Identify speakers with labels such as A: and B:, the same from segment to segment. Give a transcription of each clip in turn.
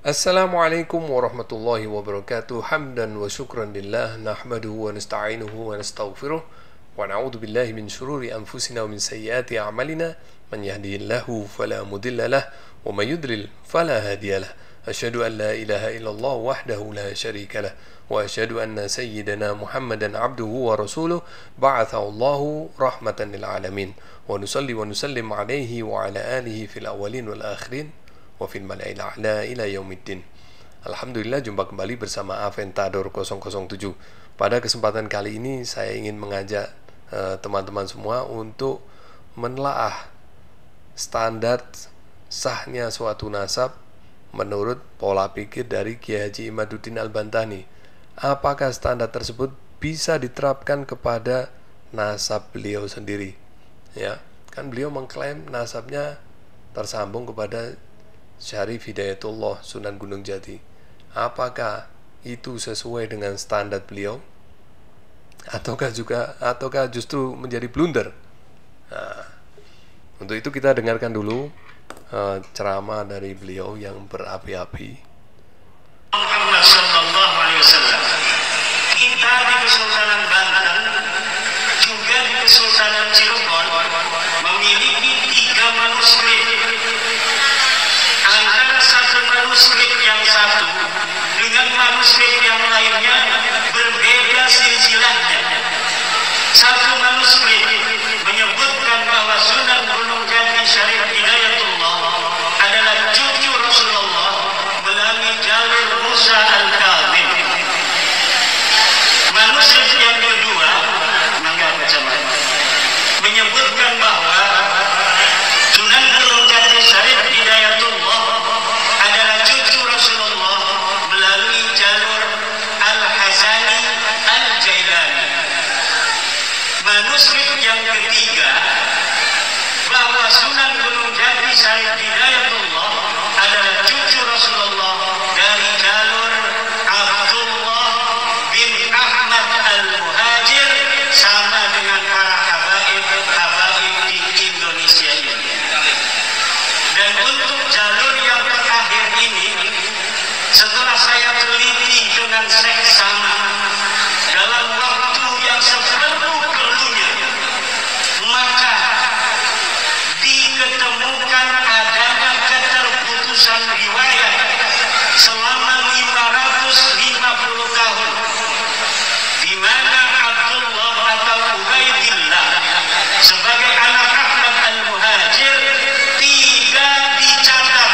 A: Assalamualaikum warahmatullahi wabarakatuh. Hamdan wa syukran lillah, nahmaduhu wa nasta'inuhu wa nastaghfiruh, wa na'udzu billahi min syururi anfusina wa min sayyiati a'malina. Man yahdihillahu fala mudilla lah, wa may yudlil fala hadiyalah. Asyhadu an la ilaha illallah wahdahu la syarika lah, wa asyhadu anna sayyidana Muhammadan abduhu wa rasuluh ba'athahu Allahu rahmatan lil alamin. Wa nusalli wa nusallim alaihi wa ala alihi fil awwalin wal akhirin wa fil mala'il a'la ila yaumiddin. Alhamdulillah, jumpa kembali bersama Aventador 007. Pada kesempatan kali ini saya ingin mengajak teman-teman semua untuk menelaah standar sahnya suatu nasab menurut pola pikir dari Kiai Haji Imaduddin Al-Bantani. Apakah standar tersebut bisa diterapkan kepada nasab beliau sendiri? Ya, kan beliau mengklaim nasabnya tersambung kepada Syarif Hidayatullah Sunan Gunung Jati. Apakah itu sesuai dengan standar beliau? Ataukah justru menjadi blunder? Nah, untuk itu kita dengarkan dulu ceramah dari beliau yang berapi-api.
B: Muhammad sallallahu alaihi wasallam. Kita di Kesultanan Banten, juga di Kesultanan Cirebon memiliki 3 manuskrip. Antara satu manuskrip yang satu dengan manuskrip yang lainnya berbeda silsilahnya. Satu manuskrip menyebutkan bahwa Sunan Gunung Jati Syarif Hidayatullah adalah cucu Rasulullah melalui jalur Musa Al-Kadzim. Manuskrip yang kedua menyebutkan bahwa Sunan Gunung Jati Syarif Hidayatullah adalah cucu Rasulullah melalui jalur Al-Hasani Al-Jailani. Manuskrip yang ketiga bahwa Sunan Gunung Jati Syarif Hidayatullah adalah cucu Rasulullah dari jalur Abdullah bin Ahmad Al-Muhajir, sama dengan para habaib di Indonesia ini. Dan untuk jalur yang terakhir ini, setelah saya teliti dengan seksama dalam waktu yang seperlu-perlunya, maka diketemukan adanya keterputusan riwayat selama 550 tahun, di mana Abdullah atau Ubaidillah sebagai anak Ahmad Al-Muhajir tidak dicatat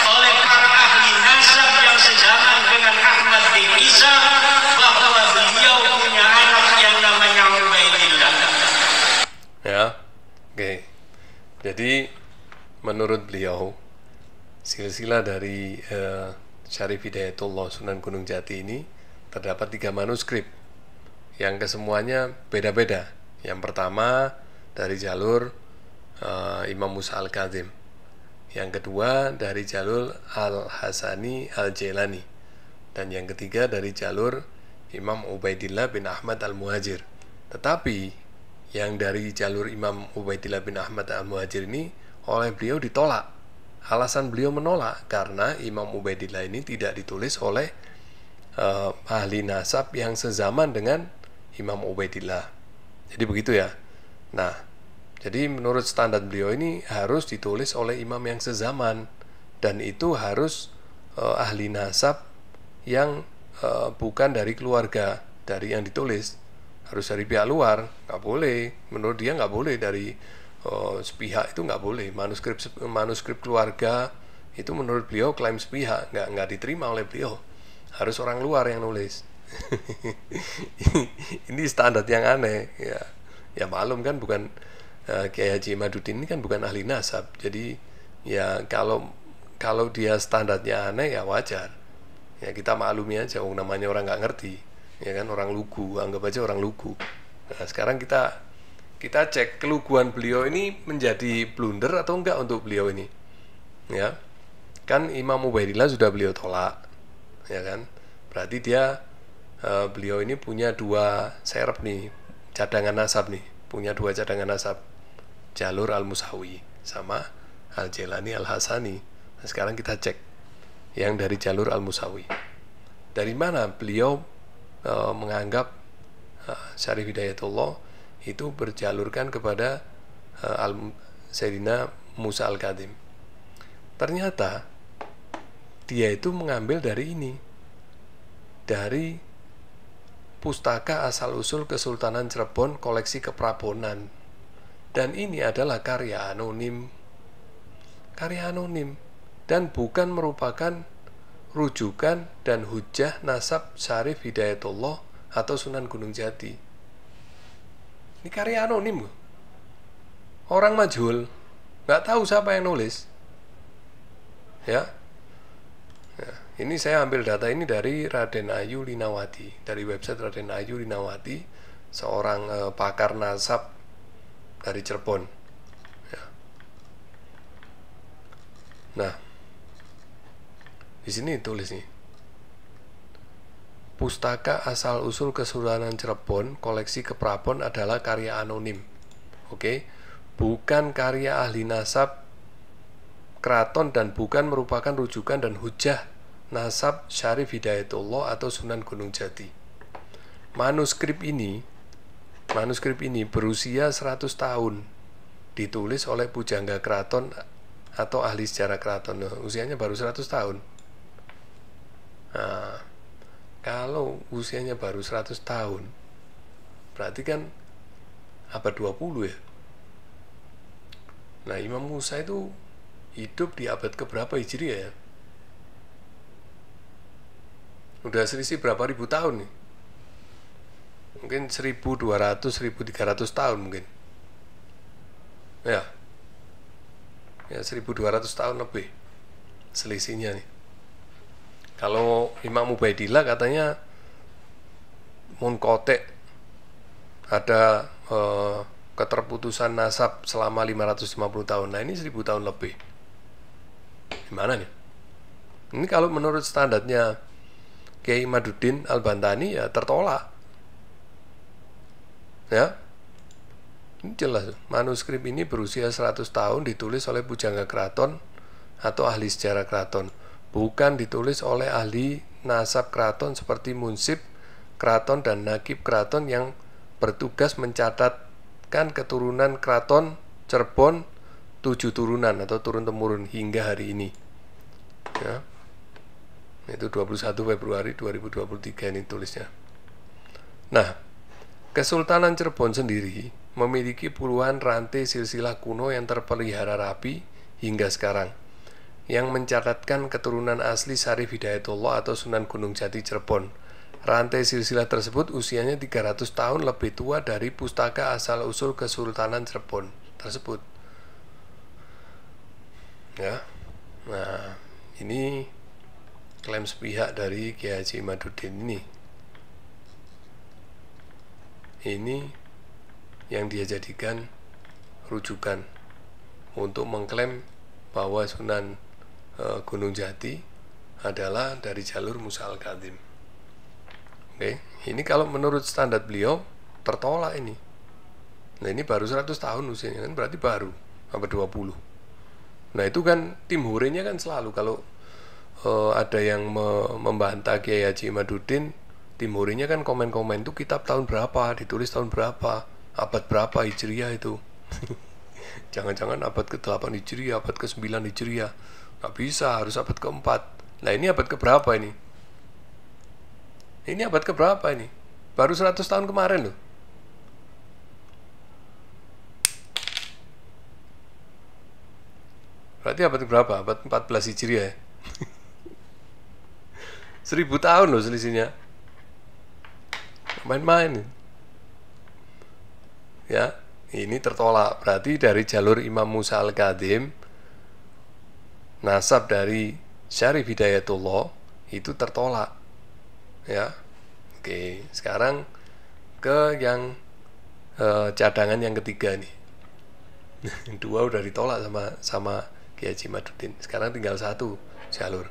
B: oleh para ahli nasab yang sejaman dengan Ahmad bin Isa bahwa beliau punya anak yang namanya Ubaidillah.
A: Ya, oke. Jadi menurut beliau, silsilah dari Syarif Hidayatullah Sunan Gunung Jati ini terdapat 3 manuskrip yang kesemuanya beda-beda. Yang pertama dari jalur Imam Musa Al-Kadzim, yang kedua dari jalur Al-Hasani Al-Jailani, dan yang ketiga dari jalur Imam Ubaidillah bin Ahmad Al-Muhajir. Tetapi yang dari jalur Imam Ubaidillah bin Ahmad Al-Muhajir ini oleh beliau ditolak. Alasan beliau menolak karena Imam Ubaidillah ini tidak ditulis oleh ahli nasab yang sezaman dengan Imam Ubaidillah. Jadi begitu ya. Nah, jadi menurut standar beliau ini harus ditulis oleh imam yang sezaman, dan itu harus ahli nasab yang bukan dari keluarga dari yang ditulis, harus dari pihak luar. Nggak boleh, menurut dia nggak boleh dari sepihak, itu nggak boleh. Manuskrip keluarga itu menurut beliau klaim sepihak, nggak diterima oleh beliau, harus orang luar yang nulis. Ini standar yang aneh ya. Ya maklum kan, bukan Kiai Haji Imaduddin ini kan bukan ahli nasab. Jadi ya kalau dia standarnya aneh ya wajar. Ya kita maklumi aja, namanya orang nggak ngerti. Ya kan, orang lugu, anggap aja orang lugu. Nah, sekarang kita cek keluguan beliau ini menjadi blunder atau enggak untuk beliau ini. Ya. Kan Imam Ubaidillah sudah beliau tolak. Ya kan? Berarti beliau ini punya 2 serep nih, cadangan nasab nih, punya 2 cadangan nasab, jalur Al-Musawi sama Al-Jailani Al-Hasani. Nah, sekarang kita cek yang dari jalur Al-Musawi. Dari mana beliau menganggap Syarif Hidayatullah itu berjalurkan kepada Sayyidina Musa Al-Kadhim? Ternyata dia itu mengambil dari ini, dari Pustaka Asal-Usul Kesultanan Cirebon koleksi Keprabonan. Dan ini adalah karya anonim, dan bukan merupakan rujukan dan hujjah nasab Syarif Hidayatullah atau Sunan Gunung Jati. Ini karya anonim, orang majhul, nggak tahu siapa yang nulis. Ya, ini saya ambil data ini dari Raden Ayu Linawati, dari website Raden Ayu Linawati, seorang pakar nasab dari Cirebon. Ya. Nah, di sini tulis nih, Pustaka Asal-Usul Kesultanan Cirebon koleksi Keprabon adalah karya anonim. Oke, bukan karya ahli nasab keraton dan bukan merupakan rujukan dan hujjah nasab Syarif Hidayatullah atau Sunan Gunung Jati. Manuskrip ini berusia 100 tahun, ditulis oleh pujangga keraton atau ahli sejarah keraton. Usianya baru 100 tahun. Nah, kalau usianya baru 100 tahun, berarti kan abad 20 ya. Nah, Imam Musa itu hidup di abad keberapa Hijriah ya? Udah selisih berapa ribu tahun nih? Mungkin 1200-1300 tahun mungkin. Ya, 1200 tahun lebih selisihnya nih. Kalau Imam Ubaidillah katanya munqati', ada keterputusan nasab selama 550 tahun. Nah, ini 1000 tahun lebih. Gimana nih? Ini kalau menurut standarnya Kiai Imaduddin Al-Bantani ya tertolak. Ya, ini jelas. Manuskrip ini berusia 100 tahun, ditulis oleh pujangga keraton atau ahli sejarah keraton, bukan ditulis oleh ahli nasab keraton seperti munsib keraton dan nakib keraton yang bertugas mencatatkan keturunan keraton Cirebon 7 turunan atau turun-temurun hingga hari ini. Ya, itu 21 Februari 2023 ini tulisnya. Nah, Kesultanan Cirebon sendiri memiliki puluhan rantai silsilah kuno yang terpelihara rapi hingga sekarang, yang mencatatkan keturunan asli Syarif Hidayatullah atau Sunan Gunung Jati Cirebon. Rantai silsilah tersebut usianya 300 tahun lebih tua dari Pustaka Asal-Usul Kesultanan Cirebon tersebut. Ya, nah ini klaim sepihak dari Kiai Haji Imaduddin ini. Ini yang dia jadikan rujukan untuk mengklaim bahwa Sunan Gunung Jati adalah dari jalur Musa Al-Kadhim. Oke, ini kalau menurut standar beliau tertolak ini. Nah, ini baru 100 tahun usianya, kan berarti baru abad 20. Nah, itu kan tim hurenya kan selalu kalau ada yang membantah Kiai Haji Imaduddin, tim hurenya kan komen-komen itu kitab tahun berapa, ditulis tahun berapa, abad berapa Hijriah itu. Jangan-jangan abad ke-8 Hijriah, abad ke-9 Hijriah. Nggak bisa, harus abad ke-4. Nah, ini abad keberapa ini? Ini abad keberapa ini? Baru 100 tahun kemarin loh. Berarti abad berapa? Abad 14 Hijriah ya? 1000 tahun loh selisihnya. Main-main. Ya, ini tertolak. Berarti dari jalur Imam Musa Al-Kadhim, nasab dari Syarif Hidayatullah itu tertolak. Ya. Oke, sekarang ke yang cadangan yang ketiga nih. Dua udah ditolak sama Kiai Haji Imaduddin. Sekarang tinggal satu jalur,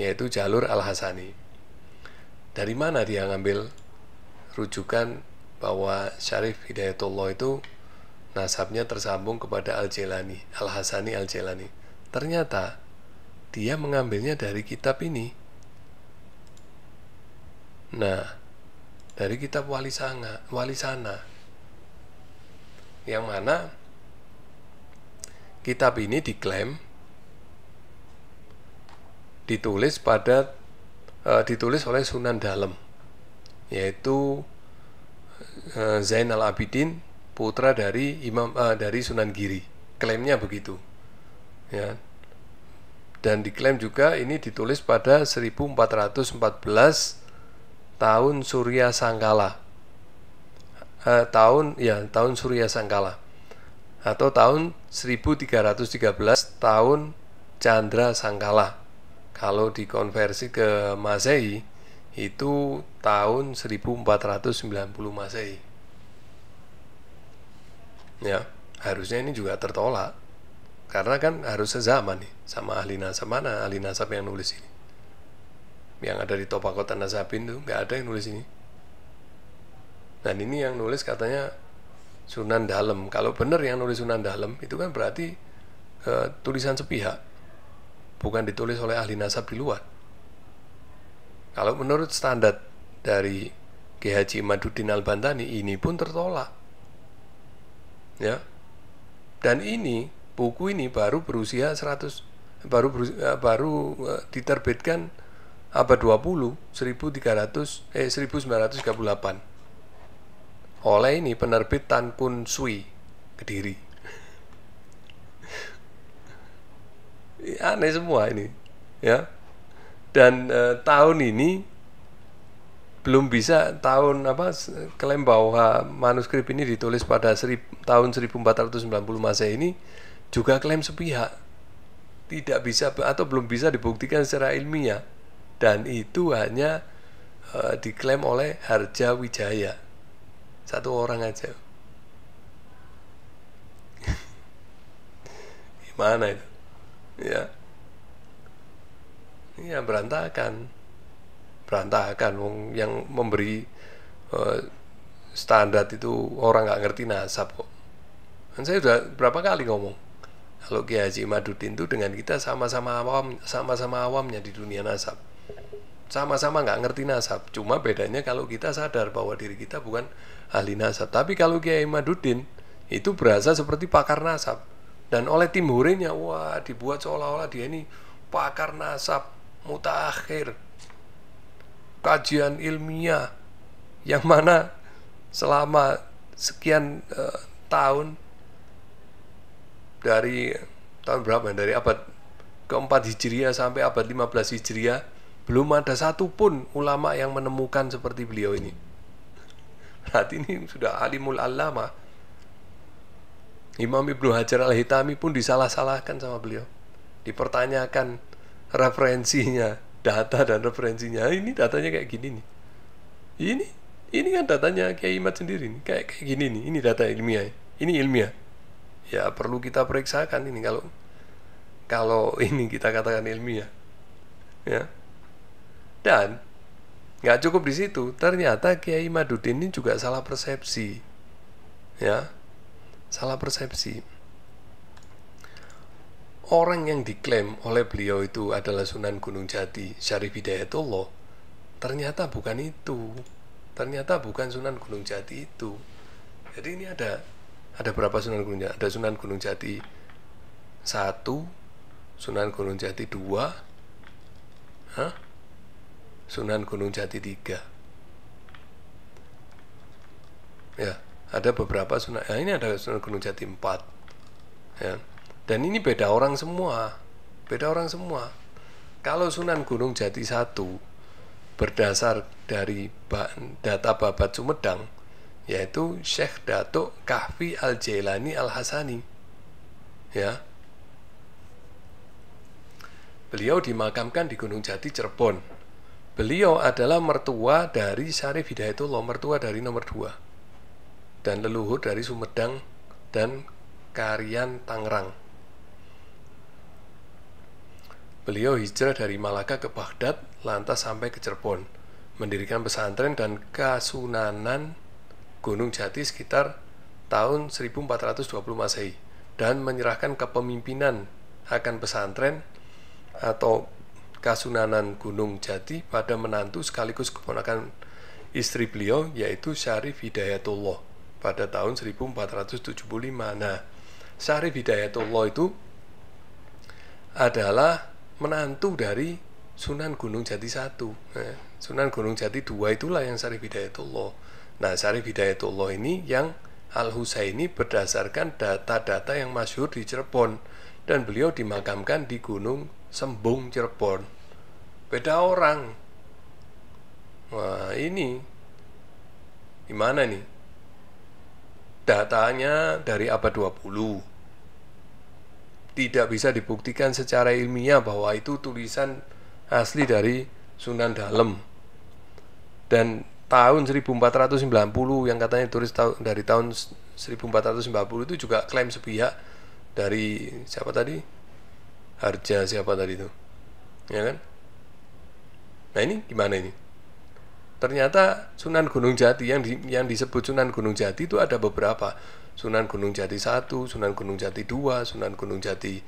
A: yaitu jalur Al-Hasani. Dari mana dia ngambil rujukan bahwa Syarif Hidayatullah itu nasabnya tersambung kepada Al-Jailani, Al-Hasani Al-Jailani? Ternyata dia mengambilnya dari kitab ini. Nah, dari kitab Walisana, yang mana kitab ini diklaim ditulis oleh Sunan Dalem, yaitu Zainal Abidin, putra dari dari Sunan Giri. Klaimnya begitu, ya. Dan diklaim juga ini ditulis pada 1414 tahun Surya Sangkala. Tahun Surya Sangkala, atau tahun 1313 tahun Chandra Sangkala. Kalau dikonversi ke Masehi itu tahun 1490 Masehi. Ya, harusnya ini juga tertolak, karena kan harus sezaman nih sama ahli nasab. Mana ahli nasab yang nulis ini? Yang ada di Topakota Nasabin tuh nggak ada yang nulis ini. Dan ini yang nulis katanya Sunan Dalem. Kalau benar yang nulis Sunan Dalem, itu kan berarti tulisan sepihak, bukan ditulis oleh ahli nasab di luar. Kalau menurut standar dari Kiai Haji Imaduddin Al-Bantani, ini pun tertolak, ya. Dan ini buku ini baru berusia 100, baru diterbitkan abad 20, 1938 oleh ini penerbit Tan Kun Sui, Kediri. Aneh semua ini, ya. Dan tahun ini belum bisa, klaim bahwa manuskrip ini ditulis pada tahun 1490 Masehi ini juga klaim sepihak, tidak bisa atau belum bisa dibuktikan secara ilmiah, dan itu hanya diklaim oleh Harja Wijaya, satu orang aja. Gimana itu, ya? Iya, berantakan. Yang memberi standar itu orang nggak ngerti nasab kok. Dan saya sudah berapa kali ngomong, kalau Kiai Haji Imaduddin itu dengan kita sama-sama awamnya di dunia nasab, sama-sama nggak ngerti nasab. Cuma bedanya kalau kita sadar bahwa diri kita bukan ahli nasab. Tapi kalau Kiai Imaduddin itu berasa seperti pakar nasab, dan oleh tim hurinya, wah, dibuat seolah-olah dia ini pakar nasab mutaakhir, kajian ilmiah yang mana selama sekian tahun, dari tahun berapa, dari abad keempat Hijriah sampai abad 15 Hijriah, belum ada satupun ulama yang menemukan seperti beliau ini. Berarti ini sudah alimul allama. Imam Ibnu Hajar Al-Hitami pun disalah-salahkan sama beliau, dipertanyakan referensinya, data dan referensinya. Ini datanya kayak gini nih. Ini kan datanya Kiai Imad sendiri nih, kayak gini nih. Ini data ilmiah. Ini ilmiah. Ya perlu kita periksakan ini kalau ini kita katakan ilmiah. Ya. Dan nggak cukup di situ, ternyata Kiai Imaduddin ini juga salah persepsi. Ya. Salah persepsi. Orang yang diklaim oleh beliau itu adalah Sunan Gunung Jati, Syarif Hidayatullah, ternyata bukan itu. Ternyata bukan Sunan Gunung Jati itu. Jadi ini ada berapa Sunan Gunung Jati? Ada Sunan Gunung Jati 1, Sunan Gunung Jati 2, Sunan Gunung Jati 3. Ya, ada beberapa Sunan. Ini ada Sunan Gunung Jati 4. Ya. Dan ini beda orang semua. Kalau Sunan Gunung Jati 1 berdasar dari data Babat Sumedang, yaitu Syekh Datuk Kahfi Al-Jailani Al-Hasani. Ya. Beliau dimakamkan di Gunung Jati, Cirebon. Beliau adalah mertua dari Syarif Hidayatullah, mertua dari nomor 2, dan leluhur dari Sumedang dan Karian, Tangerang. Beliau hijrah dari Malaka ke Baghdad, lantas sampai ke Cirebon, mendirikan pesantren dan kasunanan Gunung Jati sekitar tahun 1420 Masehi, dan menyerahkan kepemimpinan akan pesantren atau Kasunanan Gunung Jati pada menantu sekaligus keponakan istri beliau, yaitu Syarif Hidayatullah pada tahun 1475. Nah, Syarif Hidayatullah itu adalah menantu dari Sunan Gunung Jati 1. Nah, Sunan Gunung Jati 2 itulah yang Syarif Hidayatullah. Nah, Syarif Hidayatullah ini yang Al-Husaini berdasarkan data-data yang masyhur di Cirebon, dan beliau dimakamkan di Gunung Sembung, Cirebon. Beda orang. Wah, ini gimana nih? Datanya dari abad 20. Tidak bisa dibuktikan secara ilmiah bahwa itu tulisan asli dari Sunan Dalem. Dan tahun 1490 yang katanya tulis dari tahun 1490 itu juga klaim sepihak dari siapa tadi? Harja siapa tadi itu? Ya kan? Nah, ini gimana ini? Ternyata Sunan Gunung Jati yang disebut Sunan Gunung Jati itu ada beberapa. Sunan Gunung Jati 1, Sunan Gunung Jati 2, Sunan Gunung Jati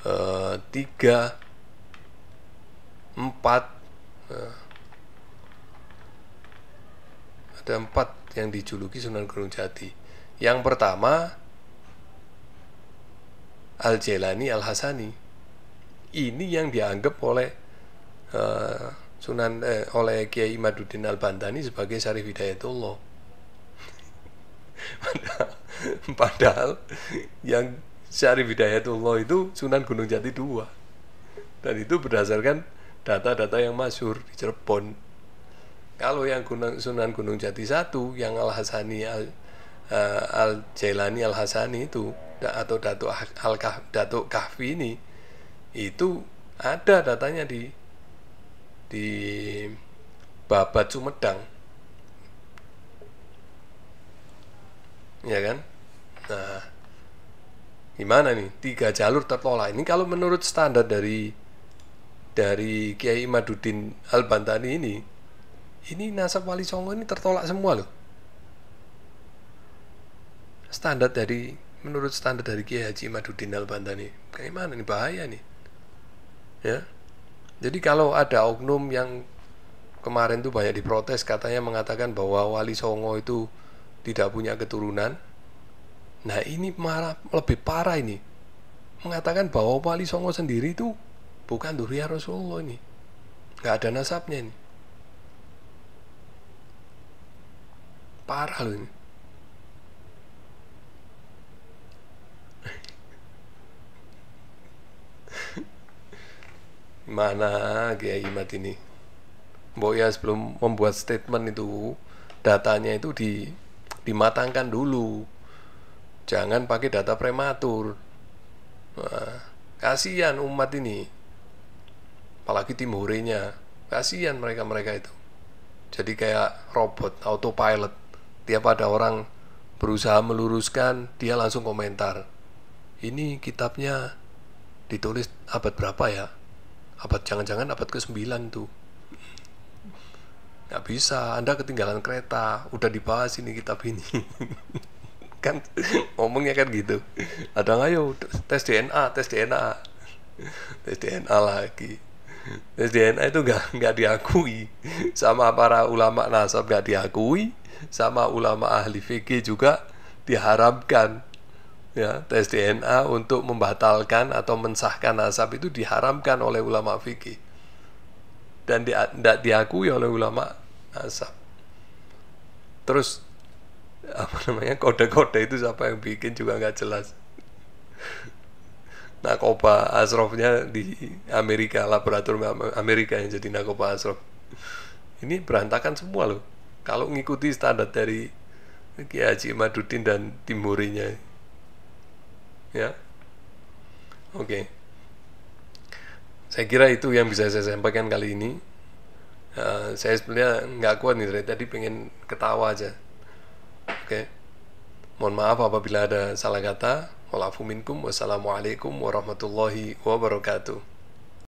A: 3, 4. Ada 4 yang dijuluki Sunan Gunung Jati. Yang pertama Al-Jailani Al-Hasani. Ini yang dianggap oleh oleh Kiai Imaduddin Al-Bantani sebagai Syarif Hidayatullah. Padahal yang Syarif Hidayatullah itu Sunan Gunung Jati 2. Dan itu berdasarkan data-data yang masyhur di Cirebon. Kalau yang Sunan Gunung Jati 1 yang Al-Hasani Al-Jailani Al-Hasani itu atau Datuk Kahfi ini, itu ada datanya di Babat Sumedang, ya kan? Nah, gimana nih? 3 jalur tertolak. Ini kalau menurut standar dari Kiai Imaduddin Al-Bantani ini nasab Wali Songo ini tertolak semua loh. Menurut standar dari Kiai Haji Imaduddin Al-Bantani, kayak mana nih, bahaya nih, ya. Jadi kalau ada oknum yang kemarin tuh banyak diprotes, katanya mengatakan bahwa Wali Songo itu tidak punya keturunan. Nah, ini malah lebih parah ini, mengatakan bahwa Wali Songo sendiri itu bukan dzurriyyah Rasulullah, ini nggak ada nasabnya ini. Parah loh ini. Mana Kiai Imad ini? Mbok ya sebelum membuat statement itu, datanya itu dimatangkan dulu. Jangan pakai data prematur. Nah, kasihan umat ini. Apalagi timurenya. Kasihan mereka itu. Jadi kayak robot, autopilot. Tiap ada orang berusaha meluruskan, dia langsung komentar. Ini kitabnya ditulis abad berapa ya? Jangan-jangan abad ke-9 tuh. Nggak bisa, Anda ketinggalan kereta, udah dibahas ini kitab ini. Kan ngomongnya kan gitu. Ada ayo tes DNA tes DNA lagi. Tes DNA itu nggak diakui sama para ulama nasab, nggak diakui sama ulama ahli fikih juga diharamkan. Ya, tes DNA untuk membatalkan atau mensahkan nasab itu diharamkan oleh ulama fikih dan tidak diakui oleh ulama nasab. Terus kode-kode itu siapa yang bikin juga nggak jelas. Narkoba asrofnya di Amerika, laboratorium Amerika yang jadi narkoba asrof. Ini berantakan semua loh kalau ngikuti standar dari Kiai Haji Imaduddin dan timurinya. Ya, oke. Saya kira itu yang bisa saya sampaikan kali ini. Saya sebenarnya nggak kuat nih, dari tadi pengen ketawa aja. Oke. Mohon maaf apabila ada salah kata. Walafu minkum. Wassalamualaikum warahmatullahi wabarakatuh.